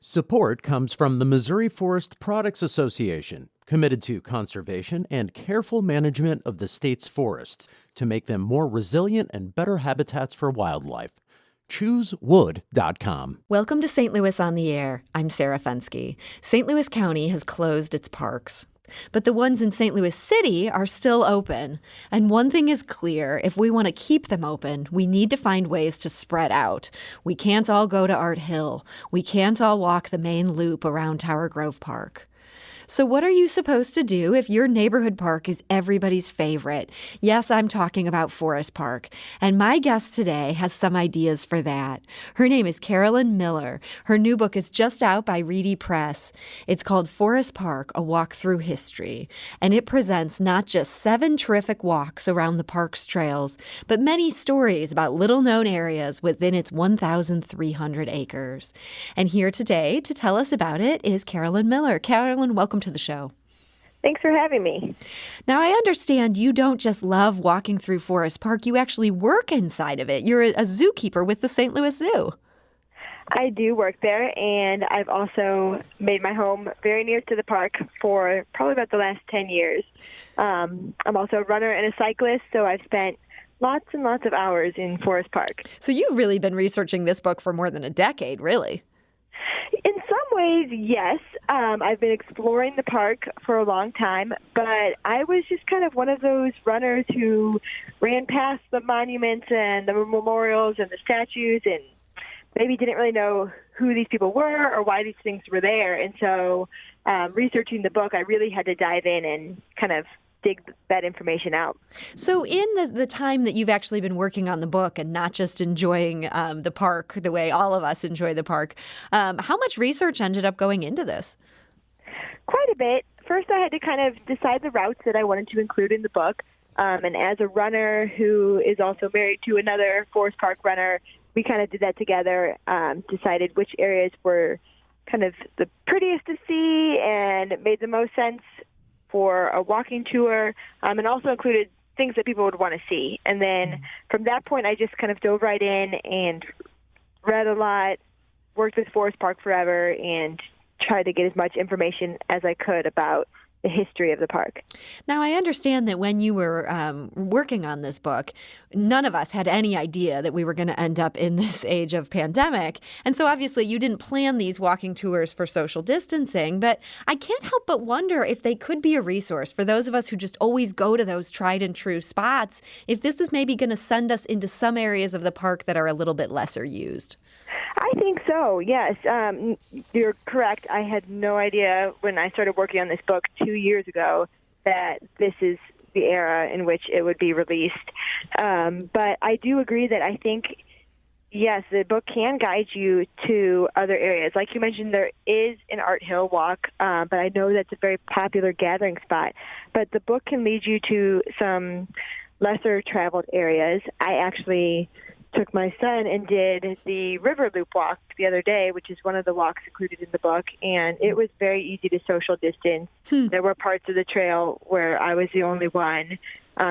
Support comes from the Missouri Forest Products Association, committed to conservation and careful management of the state's forests to make them more resilient and better habitats for wildlife. ChooseWood.com. Welcome to St. Louis on the Air. I'm Sarah Fenske. St. Louis County has closed its parks, but the ones in St. Louis City are still open. And one thing is clear, if we want to keep them open, we need to find ways to spread out. We can't all go to Art Hill. We can't all walk the main loop around Tower Grove Park. So what are you supposed to do if your neighborhood park is everybody's favorite? Yes, I'm talking about Forest Park. And my guest today has some ideas for that. Her name is Carolyn Mueller. Her new book is just out by Reedy Press. It's called Forest Park, A Walk Through History. And it presents not just 7 terrific walks around the park's trails, but many stories about little-known areas within its 1,300 acres. And here today to tell us about it is Carolyn Mueller. Carolyn, welcome to the show. Thanks for having me. Now, I understand you don't just love walking through Forest Park, you actually work inside of it. You're a zookeeper with the St. Louis Zoo. I do work there, and I've also made my home very near to the park for probably about the last 10 years. I'm also a runner and a cyclist, so I've spent lots and lots of hours in Forest Park. So you've really been researching this book for more than a decade, really. In some ways, yes. I've been exploring the park for a long time, but I was just kind of one of those runners who ran past the monuments and the memorials and the statues and maybe didn't really know who these people were or why these things were there. And so researching the book, I really had to dive in and kind of dig that information out. So in the time that you've actually been working on the book and not just enjoying the park the way all of us enjoy the park, how much research ended up going into this? Quite a bit. First, I had to kind of decide the routes that I wanted to include in the book. And as a runner who is also married to another Forest Park runner, we kind of did that together, decided which areas were kind of the prettiest to see and made the most sense for a walking tour, and also included things that people would want to see. And then from that point, I just kind of dove right in and read a lot, worked with Forest Park forever, and tried to get as much information as I could about the history of the park. Now, I understand that when you were working on this book, none of us had any idea that we were going to end up in this age of pandemic. And so obviously you didn't plan these walking tours for social distancing, but I can't help but wonder if they could be a resource for those of us who just always go to those tried and true spots, if this is maybe going to send us into some areas of the park that are a little bit lesser used. I think so, yes. You're correct. I had no idea when I started working on this book 2 years ago that this is the era in which it would be released. But I do agree that I think, yes, the book can guide you to other areas. Like you mentioned, there is an Art Hill walk, but I know that's a very popular gathering spot. But the book can lead you to some lesser traveled areas. I actually took my son and did the River Loop walk the other day, which is one of the walks included in the book, and it was very easy to social distance. There were parts of the trail where I was the only one.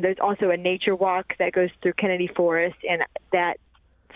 There's also a nature walk that goes through Kennedy Forest, and that,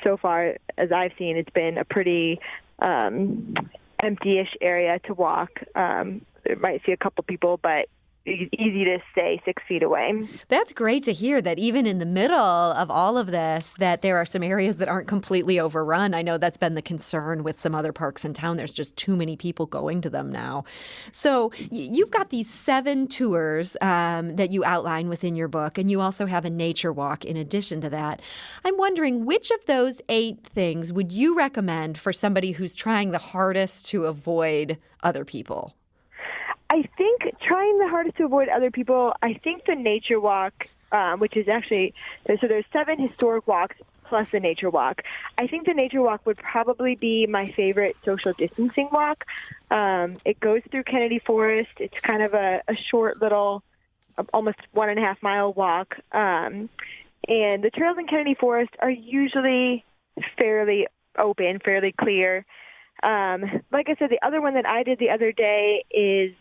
so far as I've seen, it's been a pretty empty-ish area to walk. There might see a couple people, but easy to stay 6 feet away. That's great to hear that even in the middle of all of this, that there are some areas that aren't completely overrun. I know that's been the concern with some other parks in town. There's just too many people going to them now. So you've got these 7 tours that you outline within your book, and you also have a nature walk in addition to that. I'm wondering, which of those 8 things would you recommend for somebody who's trying the hardest to avoid other people? I think trying the hardest to avoid other people, I think the nature walk, which is actually, so there's 7 historic walks plus the nature walk. I think the nature walk would probably be my favorite social distancing walk. It goes through Kennedy Forest. It's kind of a short little, almost 1.5 mile walk. And the trails in Kennedy Forest are usually fairly open, fairly clear. Like I said, the other one that I did the other day is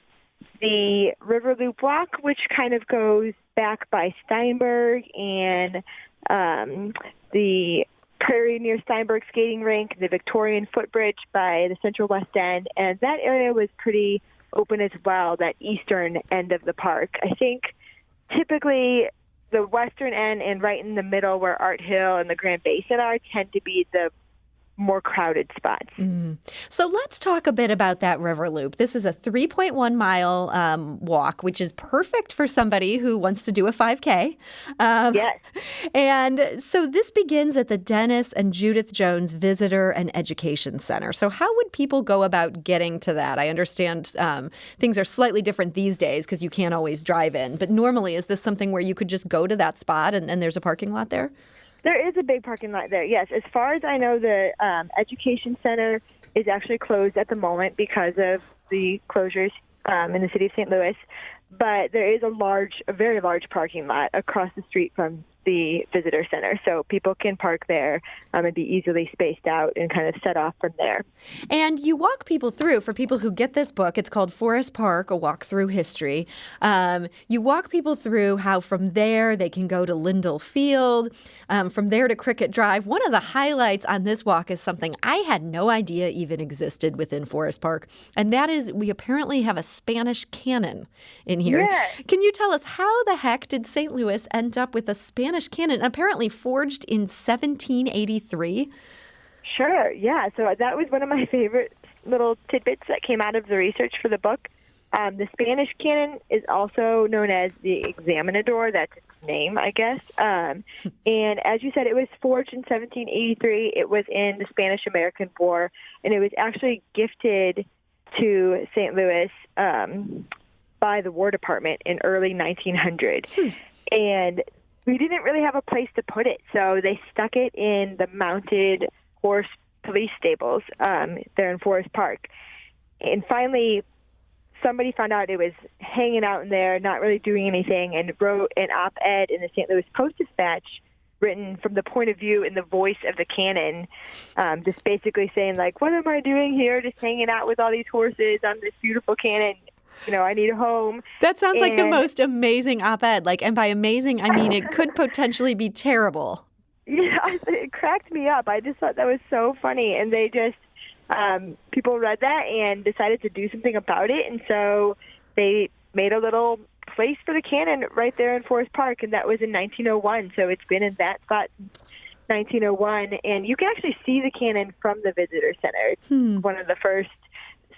the River Loop walk, which kind of goes back by Steinberg and the Prairie near Steinberg Skating Rink, the Victorian Footbridge by the Central West End, and that area was pretty open as well, that eastern end of the park. I think typically the western end and right in the middle where Art Hill and the Grand Basin are tend to be the more crowded spots. So let's talk a bit about that river loop. This is a 3.1 mile walk, which is perfect for somebody who wants to do a 5K. Yes. And so this begins at the Dennis and Judith Jones Visitor and Education Center. So how would people go about getting to that? I understand things are slightly different these days because you can't always drive in. But normally, is this something where you could just go to that spot and there's a parking lot there? There is a big parking lot there, yes. As far as I know, the Education Center is actually closed at the moment because of the closures in the city of St. Louis. But there is a very large parking lot across the street from the visitor center. So people can park there and be easily spaced out and kind of set off from there. And you walk people through, for people who get this book, it's called Forest Park, A Walk Through History. You walk people through how from there they can go to Lindell Field, from there to Cricket Drive. One of the highlights on this walk is something I had no idea even existed within Forest Park, and that is we apparently have a Spanish cannon in here. Yeah. Can you tell us how the heck did St. Louis end up with a Spanish cannon, apparently forged in 1783? Sure, yeah. So that was one of my favorite little tidbits that came out of the research for the book. The Spanish cannon is also known as the Examinador. That's its name, I guess. And as you said, it was forged in 1783. It was in the Spanish-American War, and it was actually gifted to St. Louis by the War Department in early 1900. And we didn't really have a place to put it, so they stuck it in the mounted horse police stables there in Forest Park. And finally, somebody found out it was hanging out in there, not really doing anything, and wrote an op-ed in the St. Louis Post-Dispatch written from the point of view and the voice of the cannon, just basically saying, like, what am I doing here, just hanging out with all these horses on this beautiful cannon? You know, I need a home. That sounds like the most amazing op-ed. And by amazing, I mean it could potentially be terrible. Yeah, it cracked me up. I just thought that was so funny. And they just, people read that and decided to do something about it. And so they made a little place for the cannon right there in Forest Park. And that was in 1901. So it's been in that spot since 1901. And you can actually see the cannon from the visitor center. It's one of the first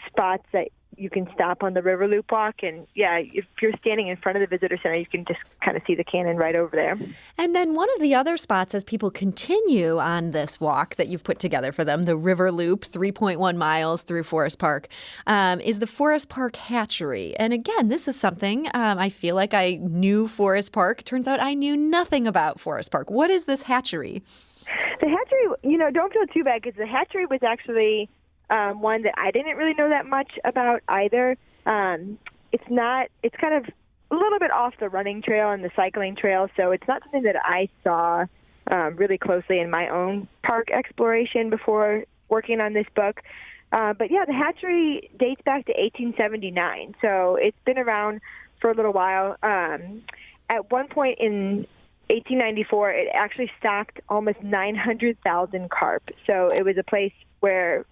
spots that you can stop on the River Loop walk. And yeah, if you're standing in front of the visitor center, you can just kind of see the cannon right over there. And then one of the other spots as people continue on this walk that you've put together for them, the River Loop, 3.1 miles through Forest Park, is the Forest Park Hatchery. And again, this is something I feel like I knew Forest Park. Turns out I knew nothing about Forest Park. What is this hatchery? The hatchery, don't feel too bad because the hatchery was actually one that I didn't really know that much about either. It's kind of a little bit off the running trail and the cycling trail, so it's not something that I saw really closely in my own park exploration before working on this book. But yeah, the hatchery dates back to 1879, so it's been around for a little while. At one point in 1894, it actually stocked almost 900,000 carp, so it was a place where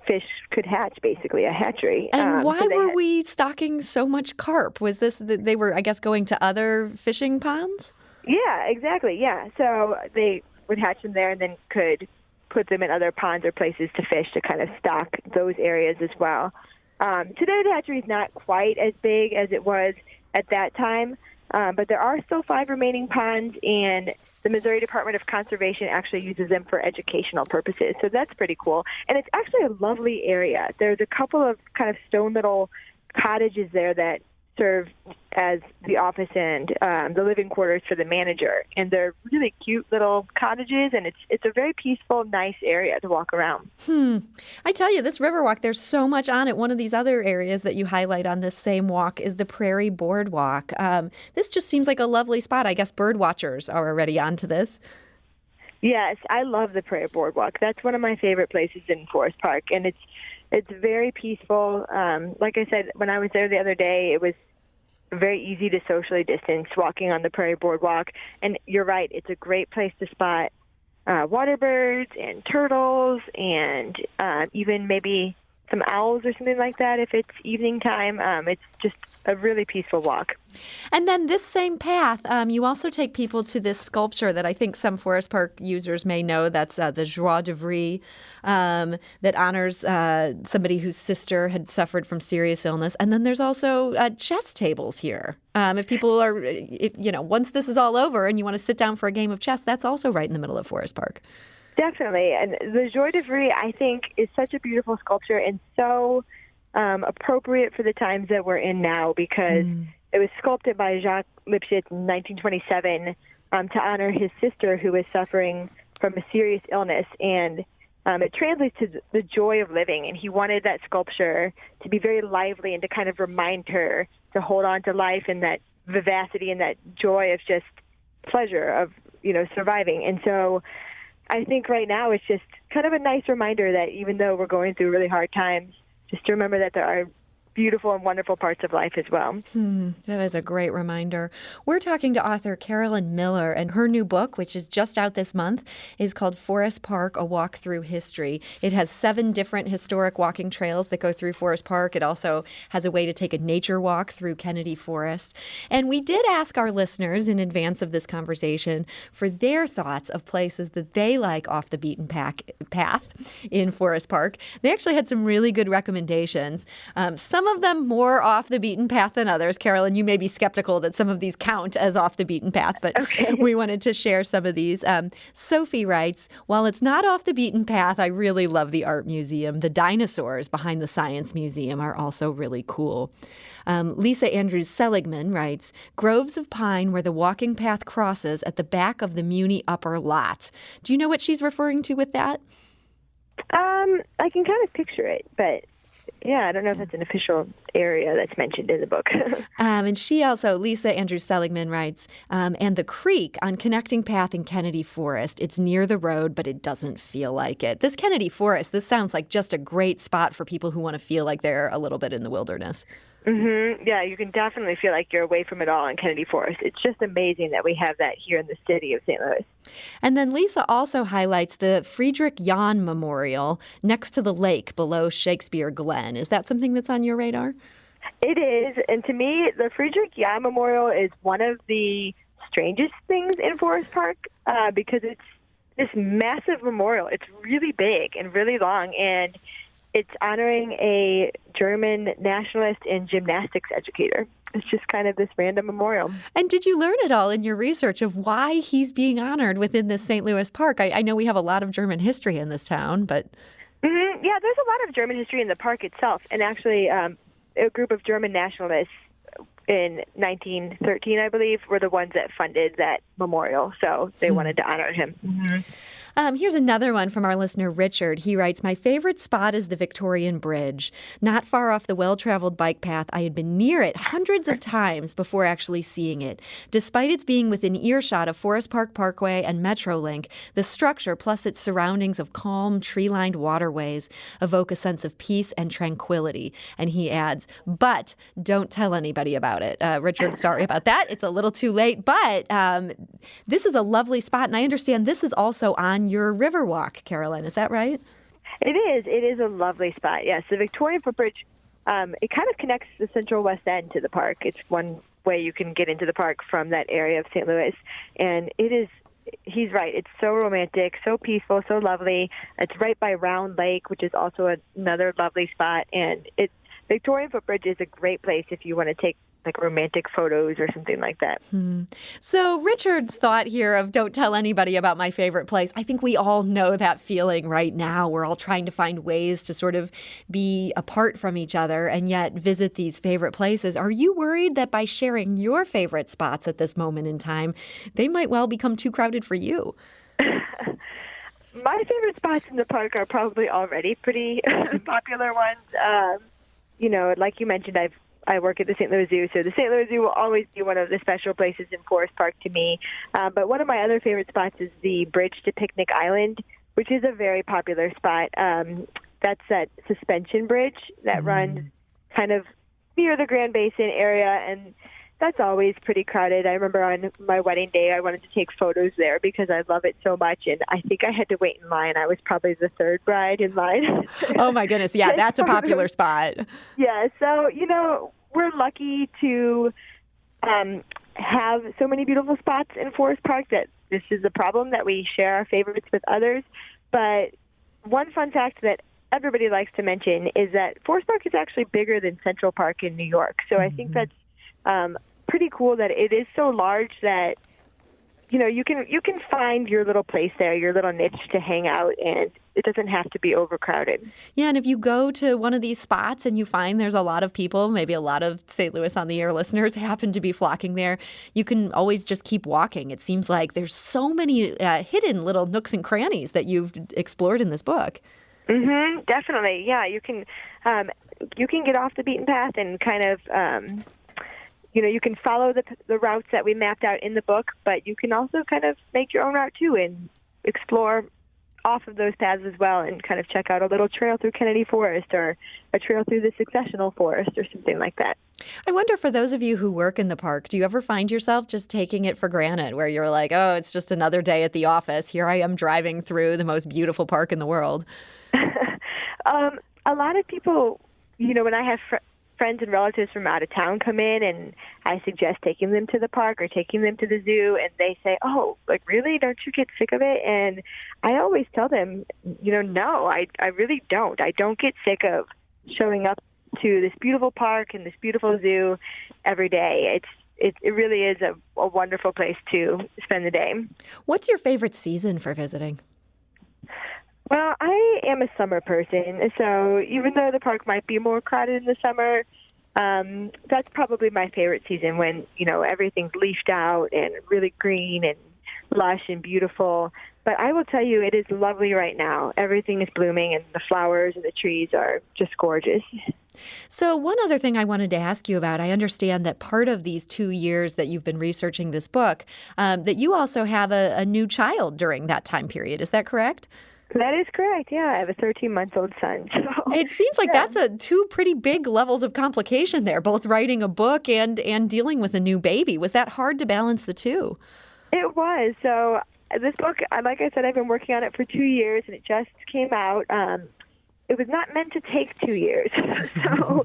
fish could hatch, basically, a hatchery. And why were we stocking so much carp? Was this that they were, I guess, going to other fishing ponds? Yeah, exactly, yeah. So they would hatch them there and then could put them in other ponds or places to fish to kind of stock those areas as well. Today, the hatchery is not quite as big as it was at that time, but there are still 5 remaining ponds, and the Missouri Department of Conservation actually uses them for educational purposes. So that's pretty cool. And it's actually a lovely area. There's a couple of kind of stone little cottages there that serve as the office and the living quarters for the manager. And they're really cute little cottages, and it's a very peaceful, nice area to walk around. I tell you, this Riverwalk, there's so much on it. One of these other areas that you highlight on this same walk is the Prairie Boardwalk. This just seems like a lovely spot. I guess bird watchers are already onto this. Yes, I love the Prairie Boardwalk. That's one of my favorite places in Forest Park, and it's very peaceful. Like I said, when I was there the other day, it was very easy to socially distance walking on the Prairie Boardwalk. And you're right, it's a great place to spot water birds and turtles and even maybe some owls or something like that if it's evening time. It's just a really peaceful walk. And then this same path, you also take people to this sculpture that I think some Forest Park users may know. That's the Joie de Vivre, that honors somebody whose sister had suffered from serious illness. And then there's also chess tables here. If people are, once this is all over and you want to sit down for a game of chess, that's also right in the middle of Forest Park. Definitely. And the Joie de Vivre, I think, is such a beautiful sculpture and so appropriate for the times that we're in now, because it was sculpted by Jacques Lipchitz in 1927 to honor his sister who was suffering from a serious illness. And it translates to the joy of living. And he wanted that sculpture to be very lively and to kind of remind her to hold on to life and that vivacity and that joy of just pleasure of, surviving. And so I think right now it's just kind of a nice reminder that even though we're going through really hard times, just to remember that there are beautiful and wonderful parts of life as well. That is a great reminder. We're talking to author Carolyn Mueller, and her new book, which is just out this month, is called Forest Park, A Walk Through History. It has 7 different historic walking trails that go through Forest Park. It also has a way to take a nature walk through Kennedy Forest. And we did ask our listeners in advance of this conversation for their thoughts of places that they like off the beaten path in Forest Park. They actually had some really good recommendations. Some of them more off the beaten path than others. Carolyn, you may be skeptical that some of these count as off the beaten path, but we wanted to share some of these. Sophie writes, while it's not off the beaten path, I really love the art museum. The dinosaurs behind the Science Museum are also really cool. Lisa Andrews Seligman writes, groves of pine where the walking path crosses at the back of the Muni upper lot. Do you know what she's referring to with that? I can kind of picture it, but yeah, I don't know if that's an official area that's mentioned in the book. And she also, Lisa Andrews Seligman writes, and the creek on Connecting Path in Kennedy Forest. It's near the road, but it doesn't feel like it. This Kennedy Forest, this sounds like just a great spot for people who want to feel like they're a little bit in the wilderness. Yeah, you can definitely feel like you're away from it all in Kennedy Forest. It's just amazing that we have that here in the city of St. Louis. And then Lisa also highlights the Friedrich Jahn Memorial next to the lake below Shakespeare Glen. Is that something that's on your radar? It is. And to me, the Friedrich Jahn Memorial is one of the strangest things in Forest Park because it's this massive memorial. It's really big and really long, and it's honoring a German nationalist and gymnastics educator. It's just kind of this random memorial. And did you learn at all in your research of why he's being honored within this St. Louis park? I know we have a lot of German history in this town, but... Yeah, there's a lot of German history in the park itself. And actually, a group of German nationalists in 1913, I believe, were the ones that funded that memorial. So they wanted to honor him. Here's another one from our listener, Richard. He writes, my favorite spot is the Victorian Bridge. Not far off the well-traveled bike path, I had been near it hundreds of times before actually seeing it. Despite its being within earshot of Forest Park Parkway and Metrolink, the structure plus its surroundings of calm, tree-lined waterways evoke a sense of peace and tranquility. And he adds, but don't tell anybody about it. Richard, sorry about that. It's a little too late, but this is a lovely spot, and I understand this is also on your river walk, Carolyn. Is that right? It is. It is a lovely spot. Yes, the Victorian Footbridge, it kind of connects the Central West End to the park. It's one way you can get into the park from that area of St. Louis. And it is, he's right, it's so romantic, so peaceful, so lovely. It's right by Round Lake, which is also another lovely spot. And Victorian Footbridge is a great place if you want to take like romantic photos or something like that. So Richard's thought here of don't tell anybody about my favorite place, I think we all know that feeling right now. We're all trying to find ways to sort of be apart from each other and yet visit these favorite places. Are you worried that by sharing your favorite spots at this moment in time, they might well become too crowded for you? My favorite spots in the park are probably already pretty popular ones. Like you mentioned, I work at the St. Louis Zoo, so the St. Louis Zoo will always be one of the special places in Forest Park to me. But one of my other favorite spots is the bridge to Picnic Island, which is a very popular spot. That's that suspension bridge that runs kind of near the Grand Basin area, and that's always pretty crowded. I remember on my wedding day, I wanted to take photos there because I love it so much, and I think I had to wait in line. I was probably the third bride in line. Oh, my goodness. Yeah, that's a popular spot. Yeah, so, we're lucky to have so many beautiful spots in Forest Park that this is a problem that we share our favorites with others. But one fun fact that everybody likes to mention is that Forest Park is actually bigger than Central Park in New York. So I think that's pretty cool that it is so large that you can find your little place there, your little niche to hang out, and it doesn't have to be overcrowded. Yeah, and if you go to one of these spots and you find there's a lot of people, maybe a lot of St. Louis on the Air listeners happen to be flocking there, you can always just keep walking. It seems like there's so many hidden little nooks and crannies that you've explored in this book. Mm-hmm, definitely. Yeah, you can get off the beaten path and kind of you can follow the routes that we mapped out in the book, but you can also kind of make your own route too and explore off of those paths as well and kind of check out a little trail through Kennedy Forest or a trail through the Successional Forest or something like that. I wonder, for those of you who work in the park, do you ever find yourself just taking it for granted, where you're like, oh, it's just another day at the office. Here I am driving through the most beautiful park in the world. A lot of people, when I have friends and relatives from out of town come in and I suggest taking them to the park or taking them to the zoo, and they say, oh, like, really? Don't you get sick of it? And I always tell them, no, I really don't. I don't get sick of showing up to this beautiful park and this beautiful zoo every day. It really is a wonderful place to spend the day. What's your favorite season for visiting? Well, I am a summer person, so even though the park might be more crowded in the summer, that's probably my favorite season when, everything's leafed out and really green and lush and beautiful. But I will tell you, it is lovely right now. Everything is blooming and the flowers and the trees are just gorgeous. So one other thing I wanted to ask you about, I understand that part of these 2 years that you've been researching this book, that you also have a new child during that time period. Is that correct? That is correct. Yeah, I have a 13-month-old son. So, it seems like that's two pretty big levels of complication there, both writing a book and dealing with a new baby. Was that hard to balance the two? It was. So this book, like I said, I've been working on it for 2 years, and it just came out. It was not meant to take 2 years. So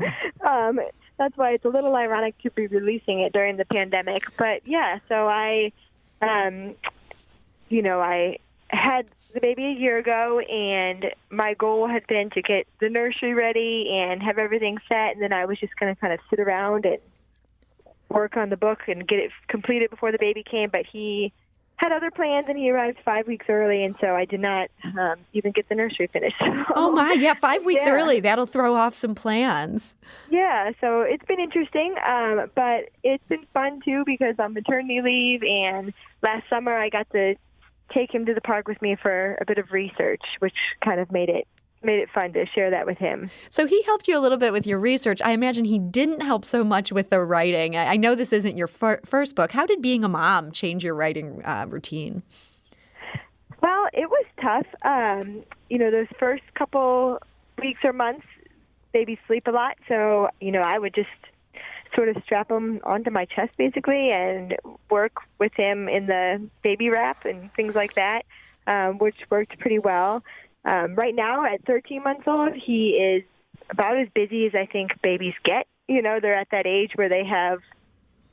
that's why it's a little ironic to be releasing it during the pandemic. But, yeah, so I had the baby a year ago, and my goal had been to get the nursery ready and have everything set, and then I was just going to kind of sit around and work on the book and get it completed before the baby came. But he had other plans, and he arrived 5 weeks early, and so I did not even get the nursery finished. Oh, my. Yeah, 5 weeks early. That'll throw off some plans. Yeah, so it's been interesting, but it's been fun, too, because on maternity leave, and last summer I got to take him to the park with me for a bit of research, which kind of made it fun to share that with him. So he helped you a little bit with your research. I imagine he didn't help so much with the writing. I know this isn't your first book. How did being a mom change your writing routine? Well, it was tough. Those first couple weeks or months, babies sleep a lot. So, I would just sort of strap him onto my chest, basically, and work with him in the baby wrap and things like that, which worked pretty well. Right now, at 13 months old, he is about as busy as I think babies get. They're at that age where they have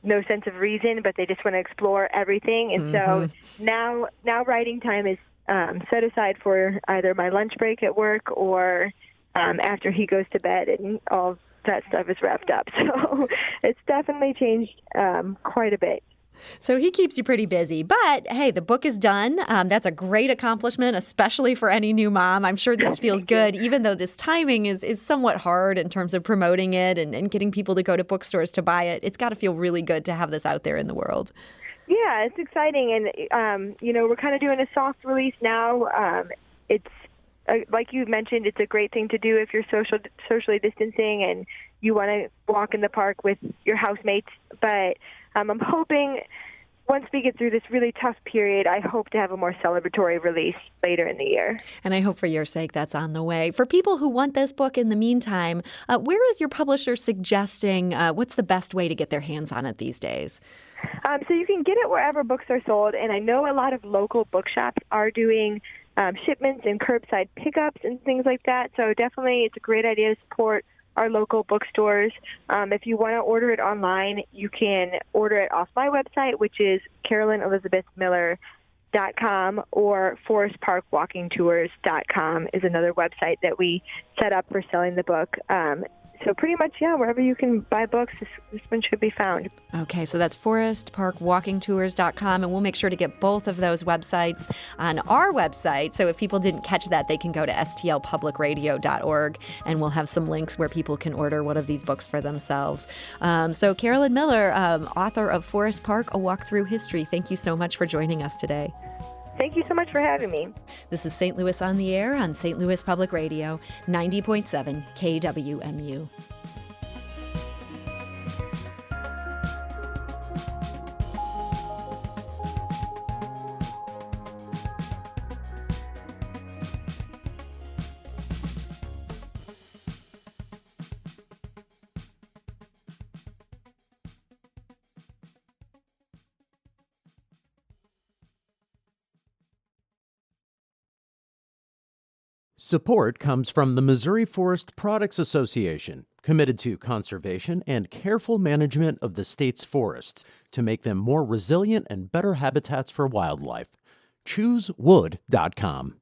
no sense of reason, but they just want to explore everything. And so now writing time is set aside for either my lunch break at work or after he goes to bed and all that stuff is wrapped up. So it's definitely changed quite a bit. So he keeps you pretty busy. But, hey, the book is done. That's a great accomplishment, especially for any new mom. I'm sure this feels good, even though this timing is somewhat hard in terms of promoting it and getting people to go to bookstores to buy it. It's got to feel really good to have this out there in the world. Yeah, it's exciting. And, we're kind of doing a soft release now. It's like you mentioned, it's a great thing to do if you're socially distancing and you want to walk in the park with your housemates. But I'm hoping once we get through this really tough period, I hope to have a more celebratory release later in the year. And I hope for your sake that's on the way. For people who want this book in the meantime, where is your publisher suggesting what's the best way to get their hands on it these days? So you can get it wherever books are sold, and I know a lot of local bookshops are doing shipments and curbside pickups and things like that. So definitely it's a great idea to support our local bookstores. If you want to order it online, you can order it off my website, which is CarolynElizabethMiller.com, or ForestParkWalkingTours.com is another website that we set up for selling the book. So pretty much, wherever you can buy books, this one should be found. Okay, so that's ForestParkWalkingTours.com, and we'll make sure to get both of those websites on our website. So if people didn't catch that, they can go to stlpublicradio.org, and we'll have some links where people can order one of these books for themselves. So Carolyn Mueller, author of Forest Park, A Walk Through History, thank you so much for joining us today. Thank you so much for having me. This is St. Louis on the Air on St. Louis Public Radio, 90.7 KWMU. Support comes from the Missouri Forest Products Association, committed to conservation and careful management of the state's forests to make them more resilient and better habitats for wildlife. ChooseWood.com.